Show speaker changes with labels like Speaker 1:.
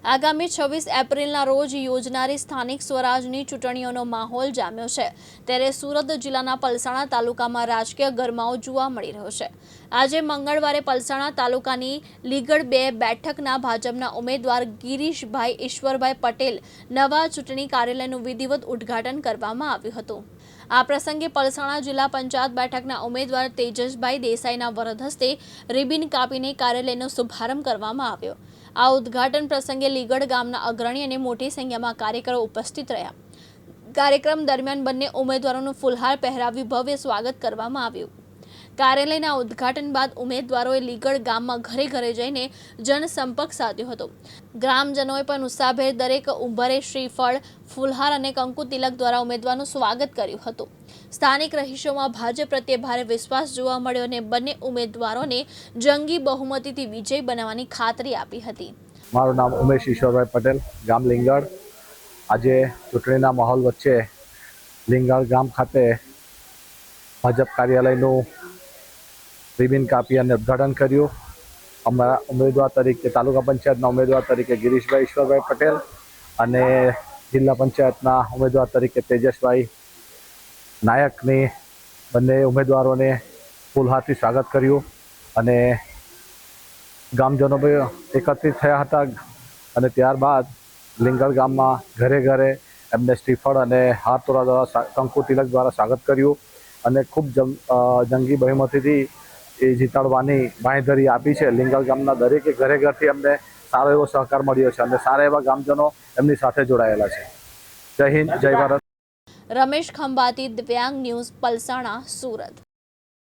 Speaker 1: આગામી 26 એપ્રિલના રોજ યોજનારી સ્થાનિક સ્વરાજની ચૂંટણીઓનો માહોલ જામ્યો છે, ત્યારે સુરત જિલ્લાના પલસાણા તાલુકામાં રાજકીય ગરમાવો જોવા મળી રહ્યો છે। આજે મંગળવારે પલસાણા તાલુકાની લીગડ 2 બેઠકના ભાજપના ઉમેદવાર ગિરીશભાઈ ઈશ્વરભાઈ પટેલ નવા ચૂંટણી કાર્યાલયનું વિધિવત ઉદ્ઘાટન કરવામાં આવ્યું હતું। આ પ્રસંગે પલસાણા જિલ્લા પંચાયત બેઠકના ઉમેદવાર તેજસભાઈ દેસાઈના વરદ હસ્તે રિબિન કાપીને કાર્યાલયનો શુભારંભ કરવામાં આવ્યો। આ ઉદ્ઘાટન પ્રસંગે લીગડ ગામના અગ્રણી અને મોટી સંખ્યામાં કાર્યકરો ઉપસ્થિત રહ્યા। કાર્યક્રમ દરમિયાન બંને ઉમેદવારોનું ફૂલહાર પહેરાવી ભવ્ય સ્વાગત કરવામાં આવ્યું। કાર્યાલયના ઉદ્ઘાટન બાદ ઉમેદવારોએ લીગડ ગામમાં ઘરે ઘરે જઈને જનસંપર્ક સાધ્યો હતો। ગ્રામજનોએ પણ ઉત્સાહભેર દરેક ઉંબરે શ્રીફળ, ફૂલહાર અને કંકુ તિલક દ્વારા ઉમેદવારનું સ્વાગત કર્યું હતું। સ્થાનિક રહીશોમાં ભાજપ પ્રત્યે ભારે વિશ્વાસ જોવા મળ્યો અને બંને ઉમેદવારોને જંગી બહુમતીથી વિજય બનાવવાની ખાતરી આપી હતી।
Speaker 2: મારું નામ ઉમેશ ઈશ્વરભાઈ પટેલ, ગામ લીંગડ। આજે ચૂંટણીના માહોલ વચ્ચે લીંગડ ગામ ખાતે ભાજપ કાર્યાલયનું રિબિન કાપી અને ઉદ્ઘાટન કર્યું। અમારા ઉમેદવાર તરીકે તાલુકા પંચાયતના ઉમેદવાર તરીકે ગિરીશભાઈ ઈશ્વરભાઈ પટેલ અને જિલ્લા પંચાયતના ઉમેદવાર તરીકે તેજસભાઈ નાયકની બંને ઉમેદવારોને ફૂલહારથી સ્વાગત કર્યું અને ગામજનો એકત્રિત થયા હતા અને ત્યારબાદ લીંગડ ગામમાં ઘરે ઘરે એમને શ્રીફળ અને હાર તોરા દ્વારા કંકુ તિલક દ્વારા સ્વાગત કર્યું અને ખૂબ જંગી બહુમતીથી એ જીતાડવાની બાંહેધરી આપી છે। લીંગડ ગામના દરેકે ઘરે ઘરથી અમને સારો એવો સહકાર મળ્યો છે અને સારા એવા ગામજનો એમની સાથે જોડાયેલા છે। જય હિન્દ, જય ભારત।
Speaker 1: રમેશ ખંભાતી, દિવ્યાંગ ન્યૂઝ, પલસાણા, સુરત।